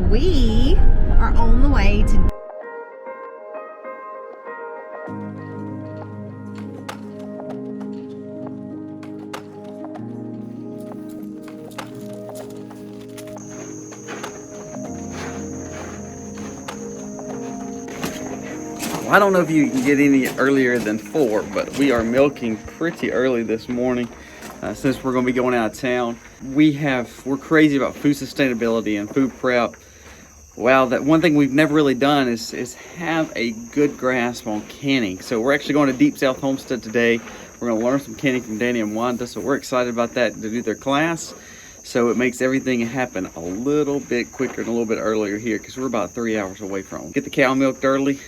We are on the way to I don't know if you can get any earlier than 4, but we are milking pretty early this morning since we're going to be going out of town. We're crazy about food sustainability and food prep. Wow, that one thing we've never really done is have a good grasp on canning. So we're actually going to Deep South Homestead today. We're going to learn some canning from Danny and Wanda, so we're excited about that, to do their class. So it makes everything happen a little bit quicker and a little bit earlier here because we're about 3 hours away from them. Get the cow milked early,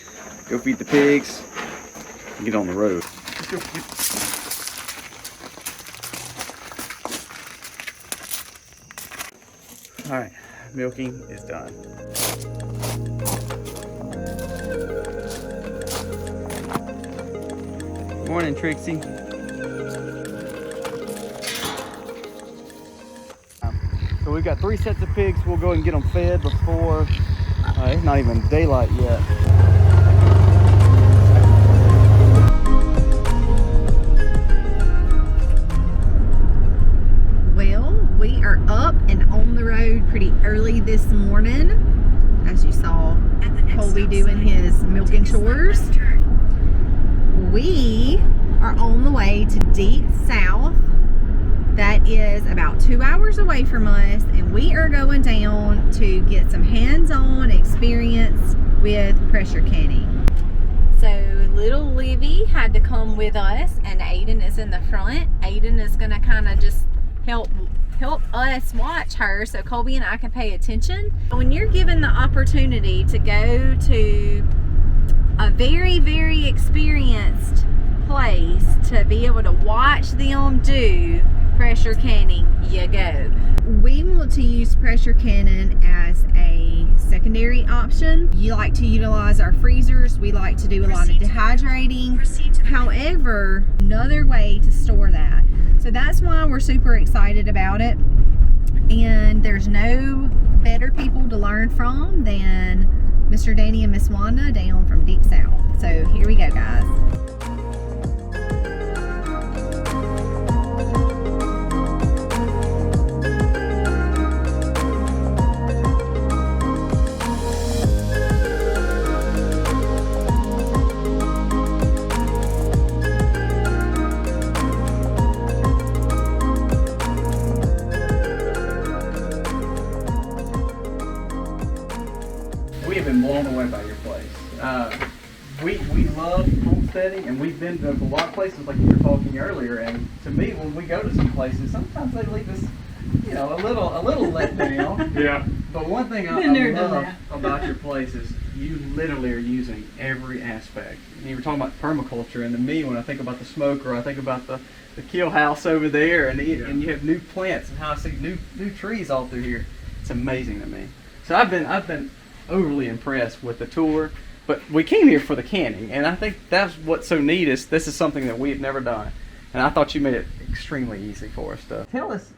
go feed the pigs, and get on the road. All right, milking is done. Morning, Trixie. So we've got 3 sets of pigs. We'll go and get them fed before it's not even daylight yet. Well, we are up and on the road pretty early this morning. As you saw Colby doing his milking chores. We are on the way to Deep South. That is about 2 hours away from us, and we are going down to get some hands-on experience with pressure canning. So little Livy had to come with us, and Aiden is in the front. Aiden is going to kind of just help us watch her so Colby and I can pay attention. When you're given the opportunity to go to a very, very experienced place to be able to watch them do pressure canning, you go. We want to use pressure canning as a secondary option. You like to utilize our freezers. We like to do a lot of dehydrating. However, another way to store that. So that's why we're super excited about it. And there's no better people to learn from than Mr. Danny and Miss Wanda down from Deep South. So here we go, guys. We have been blown away by your place. We love homesteading, and we've been to a lot of places like you were talking earlier. And to me, when we go to some places, sometimes they leave us, a little let down. Yeah. But one thing I love about your place is you literally are using every aspect. And you were talking about permaculture, and to me, when I think about the smoker, I think about the kill house over there, and you have new plants, and how I see new trees all through here. It's amazing to me. So I've been overly impressed with the tour, but we came here for the canning, and I think that's what's so neat is this is something that we've never done, and I thought you made it extremely easy for us to tell us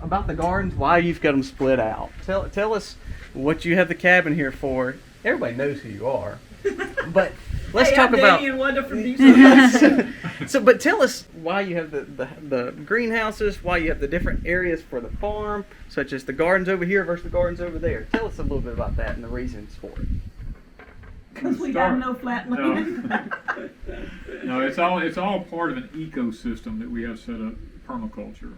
about the gardens, why you've got them split out. Tell us what you have the cabin here for. Everybody knows who you are, but let's talk about Danny and Wanda from Deep South. but tell us why you have the greenhouses, why you have the different areas for the farm, such as the gardens over here versus the gardens over there. Tell us a little bit about that and the reasons for it. Because we got no flat land. No, it's all part of an ecosystem that we have set up, permaculture.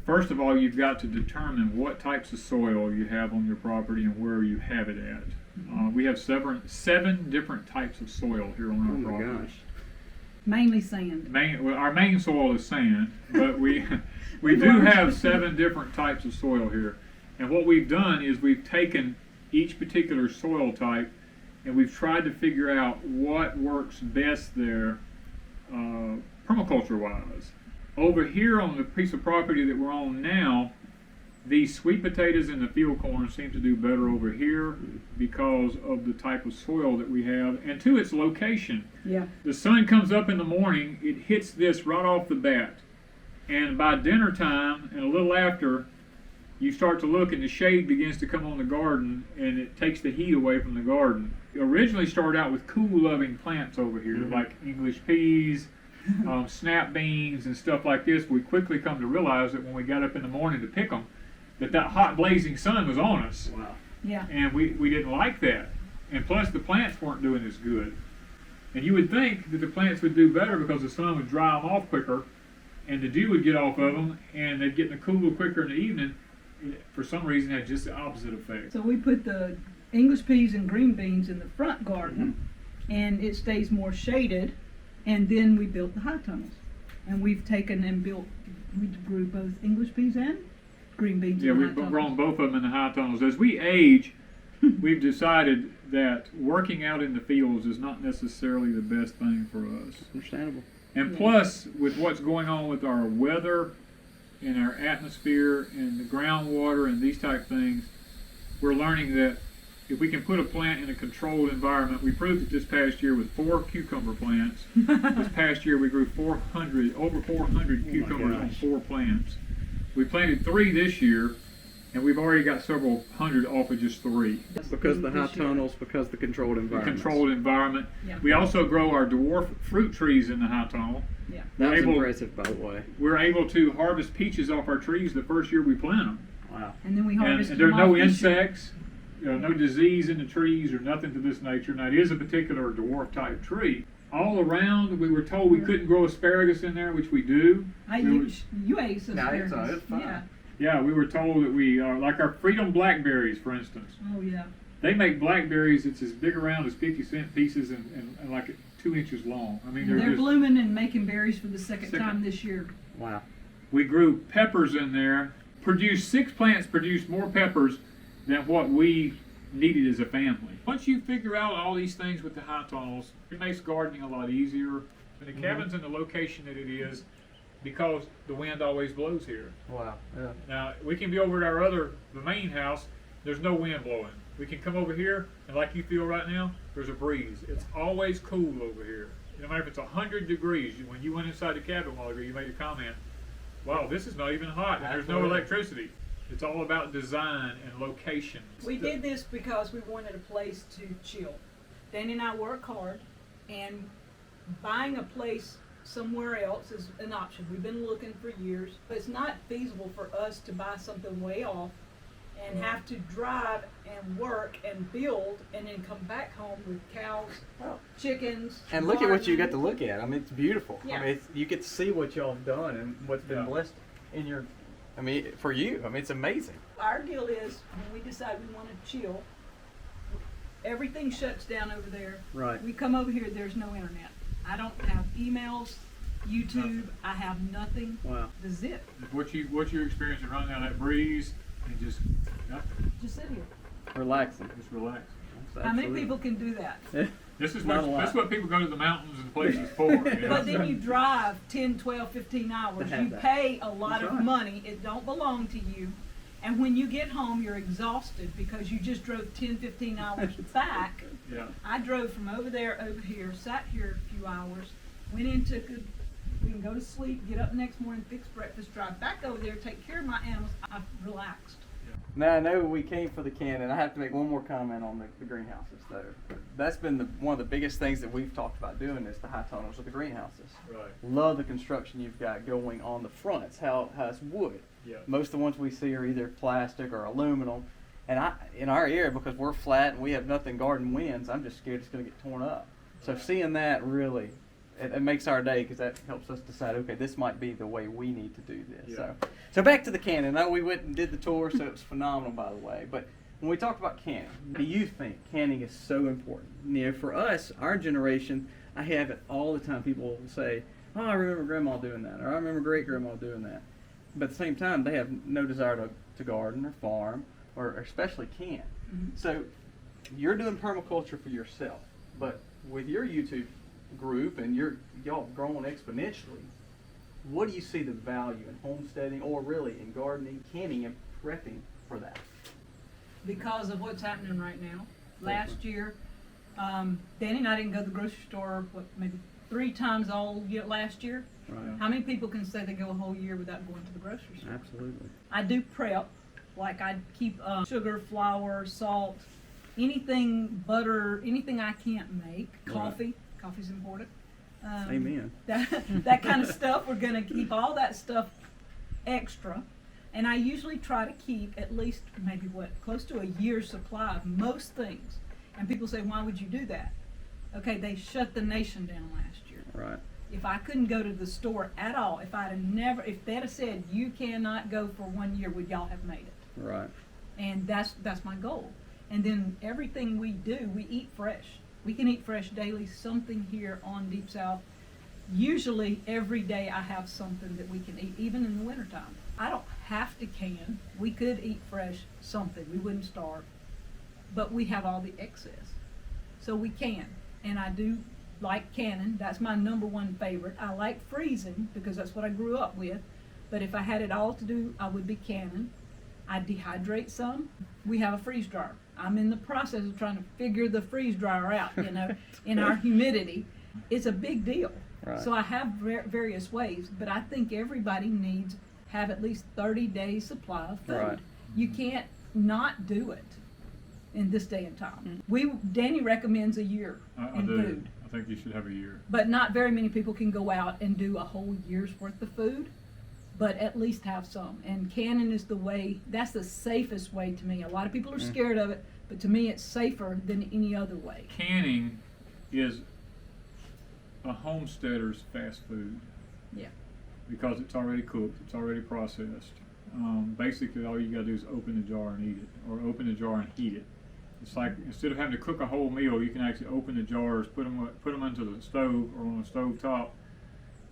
First of all, you've got to determine what types of soil you have on your property and where you have it at. We have seven different types of soil here on our property. Gosh. Mainly sand. Our main soil is sand, but we do have 7 different types of soil here. And what we've done is we've taken each particular soil type and we've tried to figure out what works best there permaculture wise. Over here on the piece of property that we're on now, these sweet potatoes and the field corn seem to do better over here because of the type of soil that we have and to its location. Yeah. The sun comes up in the morning, it hits this right off the bat. And by dinner time and a little after, you start to look and the shade begins to come on the garden and it takes the heat away from the garden. It originally started out with cool-loving plants over here, like English peas, snap beans, and stuff like this. We quickly come to realize that when we got up in the morning to pick them, that hot blazing sun was on us. Wow. Yeah. And we didn't like that. And plus the plants weren't doing as good. And you would think that the plants would do better because the sun would dry them off quicker and the dew would get off of them and they'd get in the cooler quicker in the evening. It, for some reason, had just the opposite effect. So we put the English peas and green beans in the front garden, and it stays more shaded. And then we built the high tunnels, and we've taken and built. We grew both English peas and green beans. Yeah, in the we've high tunnels. grown both of them in the high tunnels. As we age, we've decided that working out in the fields is not necessarily the best thing for us. Understandable. And plus, with what's going on with our weather and our atmosphere and the groundwater and these type things, we're learning that if we can put a plant in a controlled environment, we proved it this past year with 4 cucumber plants. This past year we grew over 400 cucumbers on 4 plants. We planted 3 this year, and we've already got several hundred off of just 3. That's because the high tunnels, because the controlled The environment. controlled environment. Yeah. We also grow our dwarf fruit trees in the high tunnel. Yeah. That's We're able- impressive, by the way. We're able to harvest peaches off our trees the first year we plant them. Wow. And then we And harvested there are them no off this year. insects, no disease in the trees or nothing to this nature. Now it is a particular dwarf type tree. All around, we were told we couldn't grow asparagus in there, which we do. You ate some Yeah, it's asparagus. fine. Yeah. Yeah, we were told that we are, like our Freedom Blackberries, for instance. Oh yeah. They make blackberries that's as big around as 50-cent pieces and like 2 inches long. I mean, They're just, blooming and making berries for the second Second. time this year. Wow. we grew peppers in there. 6 plants produced more peppers than what we needed as a family. Once you figure out all these things with the high tunnels, it makes gardening a lot easier. And the cabin's in the location that it is because the wind always blows here. Wow. Yeah. Now, we can be over at the main house, there's no wind blowing. We can come over here, and like you feel right now, there's a breeze. It's always cool over here. No matter if it's 100 degrees, when you went inside the cabin a while ago, you made a comment, wow, this is not even hot, and there's no Absolutely. electricity. It's all about design and location. We did this because we wanted a place to chill. Danny and I work hard, and buying a place somewhere else is an option. We've been looking for years, but it's not feasible for us to buy something way off and have to drive and work and build and then come back home with cows, chickens. And look at what you got to garden. look at. I mean, it's beautiful. Yeah. I mean, you get to see what y'all have done and what's been Yeah. blessed in your. I mean, for you. I mean, it's amazing. Our deal is when we decide we want to chill, everything shuts down over there. Right. We come over here, there's no internet. I don't have emails, YouTube, I have nothing. Wow. The zip. What you're experiencing right now, that breeze, and just nothing, Just sit here. Relaxing. just relax. How many people can do that? This is Not a lot. what people go to the mountains and places for. You know? But then you drive 10, 12, 15 hours. To have You that. pay a lot That's of right. money. It don't belong to you. And when you get home, you're exhausted because you just drove 10, 15 hours back. Yeah. I drove from over there, over here, sat here a few hours, went in, we can go to sleep, get up next morning, fix breakfast, drive back over there, take care of my animals. I've relaxed. Now I know we came for the cannon. I have to make one more comment on the greenhouses, though. That's been one of the biggest things that we've talked about doing is the high tunnels with the greenhouses. Right. Love the construction you've got going on the fronts. How it's wood. Yeah. Most of the ones we see are either plastic or aluminum. And in our area, because we're flat and we have nothing garden winds, I'm just scared it's going to get torn up. So seeing that really, it makes our day because that helps us decide, okay, this might be the way we need to do this. Yeah. So back to the cannon. I know we went and did the tour, so it was phenomenal, by the way. But when we talk about canning, do you think canning is so important? You know, for us, our generation, I have it all the time. People will say, oh, I remember grandma doing that, or I remember great grandma doing that. But at the same time, they have no desire to garden or farm, or especially can. Mhm. So you're doing permaculture for yourself, but with your YouTube group and y'all growing exponentially, what do you see the value in homesteading or really in gardening, canning, and prepping for that? Because of what's happening right now. Last year, Danny and I didn't go to the grocery store, maybe 3 times all year last year. Right. How many people can say they go a whole year without going to the grocery store? Absolutely. I do prep Like I keep sugar, flour, salt, anything, butter, anything I can't make. Coffee. Coffee's important. Amen. That kind of stuff. We're gonna keep all that stuff extra. And I usually try to keep at least maybe close to a year's supply of most things. And people say, why would you do that? Okay, they shut the nation down last year. Right. If I couldn't go to the store at all, if they'd have said you cannot go for 1 year, would y'all have made it? Right. And that's my goal. And then everything we do, we eat fresh. We can eat fresh daily, something here on Deep South. Usually every day I have something that we can eat, even in the wintertime. I don't have to can. We could eat fresh something. We wouldn't starve. But we have all the excess. So we can. And I do like canning. That's my number one favorite. I like freezing because that's what I grew up with. But if I had it all to do, I would be canning. I dehydrate some. We have a freeze dryer. I'm in the process of trying to figure the freeze dryer out, in our humidity. It's a big deal. Right. So I have various ways, but I think everybody needs have at least 30 days supply of food. Right. You can't not do it in this day and time. Danny recommends a year I in do. food, I think you should have a year. but not very many people can go out and do a whole year's worth of food, but at least have some. And canning is the way, that's the safest way to me. A lot of people are scared of it, but to me it's safer than any other way. Canning is a homesteader's fast food. Yeah. Because it's already cooked, it's already processed. Basically, all you gotta do is open the jar and eat it, or open the jar and heat it. It's like, instead of having to cook a whole meal, you can actually open the jars, put them into the stove or on a stove top,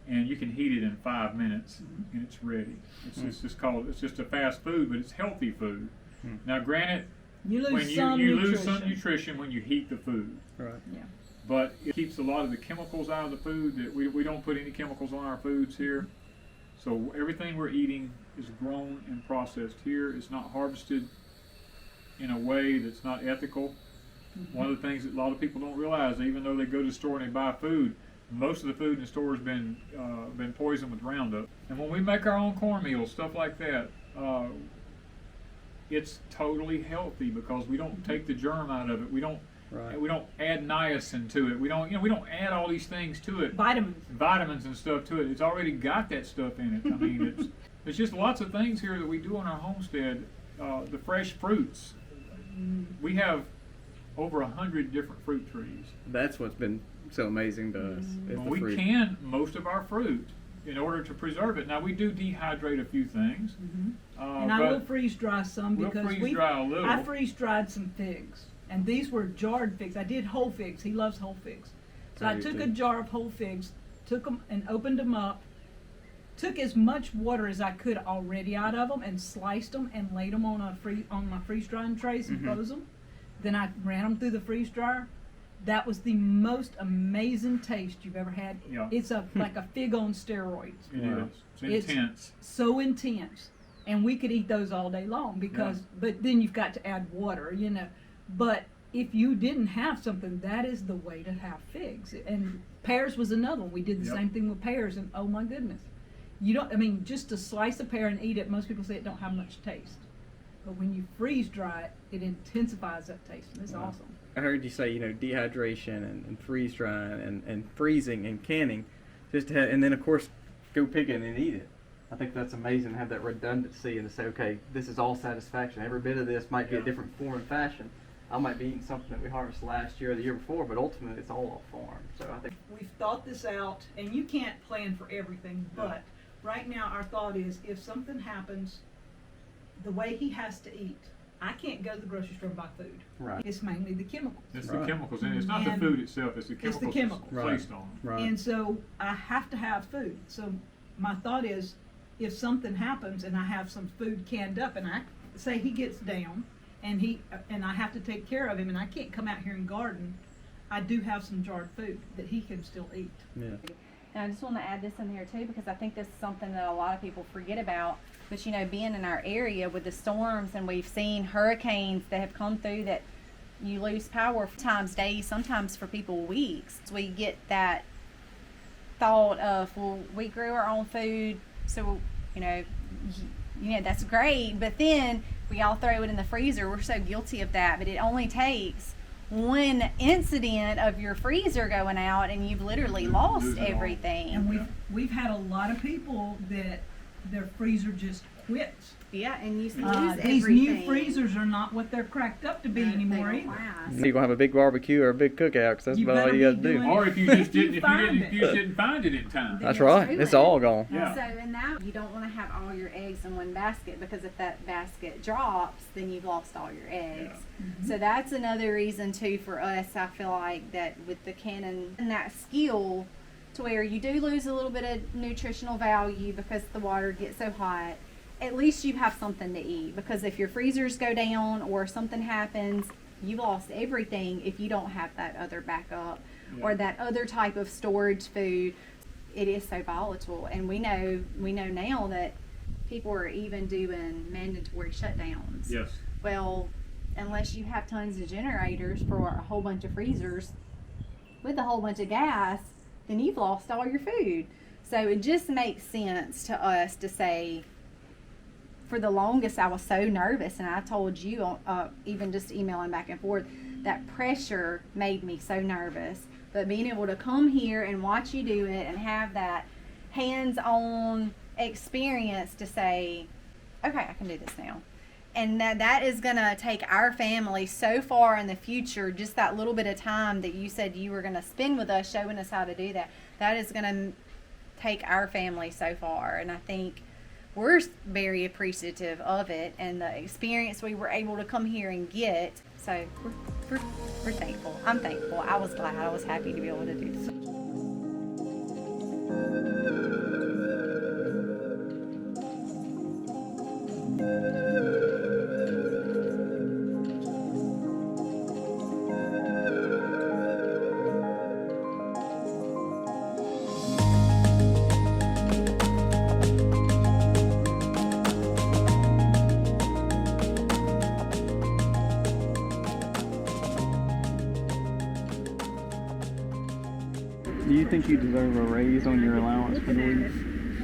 and you can heat it in 5 minutes, and it's ready. It's just a fast food, but it's healthy food. Now, granted, You lose when some you nutrition. lose some nutrition when you heat the food, Right. Yeah. but it keeps a lot of the chemicals out of the food. That we don't put any chemicals on our foods here, so everything we're eating is grown and processed here. It's not harvested in a way that's not ethical. One of the things that a lot of people don't realize, even though they go to the store and they buy food, most of the food in the store has been poisoned with Roundup. And when we make our own cornmeal, stuff like that, it's totally healthy because we don't take the germ out of it. We don't add niacin to it. We don't add all these things to it. Vitamins and stuff to it. It's already got that stuff in it. I mean, there's just lots of things here that we do on our homestead. The fresh fruits. We have over 100 different fruit trees. That's what's been so amazing to us. Is the We fruit. can most of our fruit in order to preserve it. Now, we do dehydrate a few things. And I will freeze dry some we'll because freeze dry a little. I freeze dried some figs, and these were jarred figs. I did whole figs. He loves whole figs, so I took a jar of whole figs, took them and opened them up, took as much water as I could already out of them, and sliced them and laid them on my freeze drying trays and froze them. Then I ran them through the freeze dryer. That was the most amazing taste you've ever had. Yeah. It's like a fig on steroids. It Wow. is. It's intense. So intense. And we could eat those all day long but then you've got to add water, But if you didn't have something, that is the way to have figs. And pears was another one. We did the same thing with pears, and oh my goodness. Just to slice a pear and eat it, most people say it don't have much taste. But when you freeze dry it, it intensifies that taste, and it's awesome. I heard you say, dehydration and freeze drying and freezing and canning, and then of course go picking and eat it. I think that's amazing to have that redundancy and to say, okay, this is all satisfaction. Every bit of this might be a different form and fashion. I might be eating something that we harvested last year or the year before, but ultimately it's all off farm. So I think We've thought this out, and you can't plan for everything, but right now our thought is if something happens the way he has to eat, I can't go to the grocery store and buy food. Right. It's mainly the chemicals. It's Right. the chemicals in it. It's not the And food itself. It's the it's the chemicals, chemicals. placed on it. right. And so I have to have food. So my thought is if something happens and I have some food canned up and I say he gets down and I have to take care of him and I can't come out here and garden, I do have some jarred food that he can still eat. Yeah. And I just want to add this in here too, because I think this is something that a lot of people forget about. But being in our area with the storms, and we've seen hurricanes that have come through that you lose power times days, sometimes for people weeks. So we get that thought of, well, we grew our own food, so that's great. But then we all throw it in the freezer. We're so guilty of that, but it only takes one incident of your freezer going out and you've literally lost everything. And we've had a lot of people that their freezer just quits. Yeah, and you lose These everything. new freezers are not what they're cracked up to be anymore They don't either. last. You're gonna have a big barbecue or a big cookout, because that's You about all better you gotta be do. doing- Or if you just didn't, You if you find didn't, you just didn't find it in time. That's Then right. it's It's all gone. Yeah. So in that, you don't want to have all your eggs in one basket, because if that basket drops, then you've lost all your eggs. So that's another reason too for us. I feel like that with the Canon and that skill, to where you do lose a little bit of nutritional value because the water gets so hot. At least you have something to eat, because if your freezers go down or something happens, you've lost everything if you don't have that other backup or that other type of storage food. It is so volatile, and we know now that people are even doing mandatory shutdowns. Yes. Well, unless you have tons of generators for a whole bunch of freezers with a whole bunch of gas, then you've lost all your food. So it just makes sense to us to say, for the longest I was so nervous, and I told you, even just emailing back and forth, that pressure made me so nervous. But being able to come here and watch you do it and have that hands-on experience to say, okay, I can do this now. And that is going to take our family so far in the future. Just that little bit of time that you said you were going to spend with us showing us how to do that, that is going to take our family so far. And I think we're very appreciative of it and the experience we were able to come here and get. So we're thankful. I'm thankful. I was glad. I was happy to be able to do this. Do you think you deserve a raise on your allowance for the week?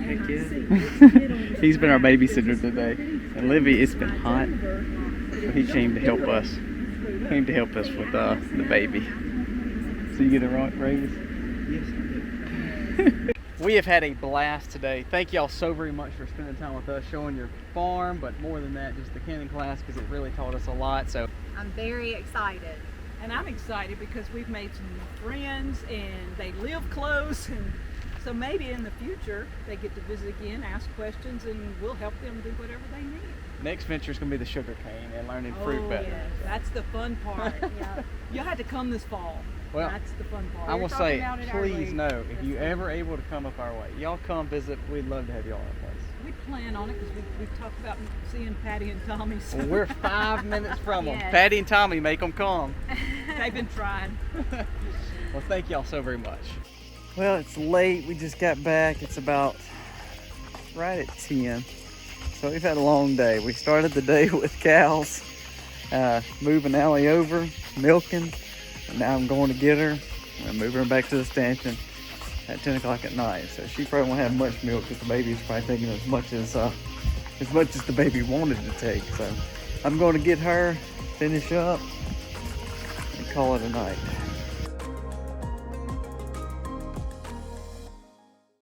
Heck yeah. He's been our babysitter today. And Livy, it's been hot, so he came to help us. Came to help us with the baby. So you get a raise? Yes. We have had a blast today. Thank y'all so very much for spending time with us, showing your farm, but more than that, just the canning class, because it really taught us a lot. So I'm very excited. And I'm excited because we've made some friends and they live close, and so maybe in the future they get to visit again, ask questions, and we'll help them do whatever they need. next venture is going to be the sugar cane and learning fruit better. Yes, that's the fun part. Yeah. You'll have to come this fall. Well, That's the fun part. I will talking say, about it our please league. know, if you ever able to come up our way, y'all come visit. We'd love to have y'all in our place. We plan on it because we've talked about seeing Patty and Tommy. So Well, we're 5 minutes from them. Yes. Patty and Tommy, make them come. they've been trying. Well, thank y'all so very much. Well, it's late. We just got back. It's about right at 10. So we've had a long day. We started the day with cows, moving Allie over, milking, and now I'm going to get her. I'm moving her back to the stanchion at 10 o'clock at night. So she probably won't have much milk because the baby's probably taking as much as the baby wanted to take. So I'm going to get her, finish up, and call it a night.